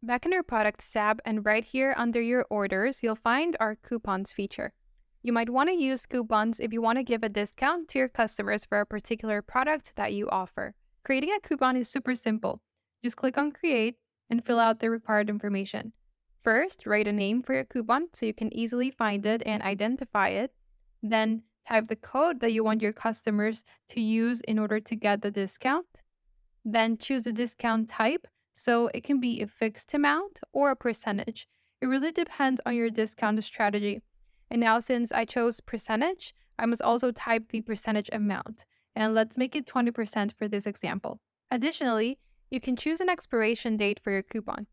Back in your Products tab and right here under your orders, you'll find our Coupons feature. You might want to use coupons if you want to give a discount to your customers for a particular product that you offer. Creating a coupon is super simple. Just click on Create and fill out the required information. First, write a name for your coupon so you can easily find it and identify it. Then, type the code that you want your customers to use in order to get the discount. Then choose the discount type, so it can be a fixed amount or a percentage. It really depends on your discount strategy. And now since I chose percentage, I must also type the percentage amount. And let's make it 20% for this example. Additionally, you can choose an expiration date for your coupon.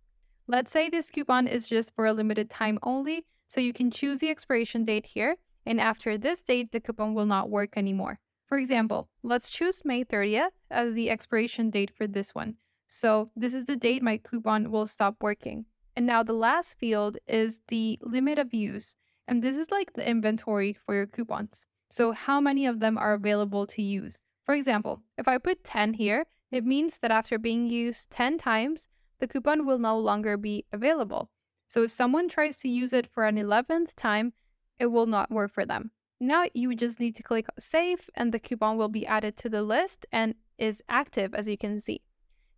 Let's say this coupon is just for a limited time only, so you can choose the expiration date here, and after this date, the coupon will not work anymore. For example, let's choose May 30th as the expiration date for this one. So this is the date my coupon will stop working. And now the last field is the limit of use. And this is like the inventory for your coupons. So how many of them are available to use? For example, if I put 10 here, it means that after being used 10 times, the coupon will no longer be available. So if someone tries to use it for an 11th time, it will not work for them. Now you just need to click Save and the coupon will be added to the list and is active, as you can see.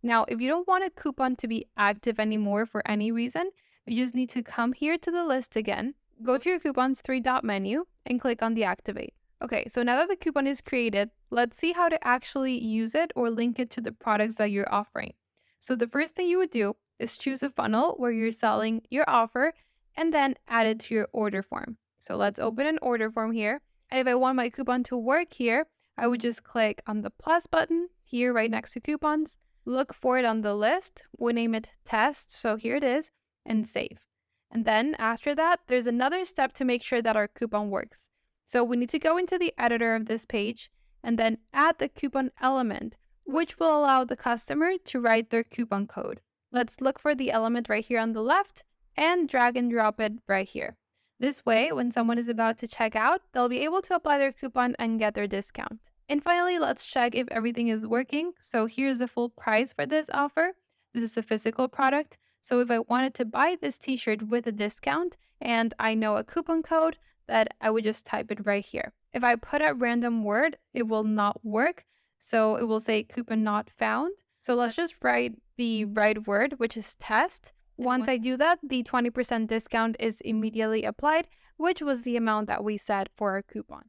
Now, if you don't want a coupon to be active anymore for any reason, you just need to come here to the list again, go to your coupon's three-dot menu and click on Deactivate. Okay, so now that the coupon is created, let's see how to actually use it or link it to the products that you're offering. So the first thing you would do is choose a funnel where you're selling your offer and then add it to your order form. So let's open an order form here. And if I want my coupon to work here, I would just click on the plus button here right next to coupons, look for it on the list, we'll name it test, so here it is, and save. And then after that, there's another step to make sure that our coupon works. So we need to go into the editor of this page and then add the coupon element, which will allow the customer to write their coupon code. Let's look for the element right here on the left and drag and drop it right here. This way, when someone is about to check out, they'll be able to apply their coupon and get their discount. And finally, let's check if everything is working. So here's the full price for this offer. This is a physical product. So if I wanted to buy this t-shirt with a discount and I know a coupon code, that I would just type it right here. If I put a random word, it will not work. So it will say coupon not found. So let's just write the right word, which is test. Once I do that, the 20% discount is immediately applied, which was the amount that we set for our coupon.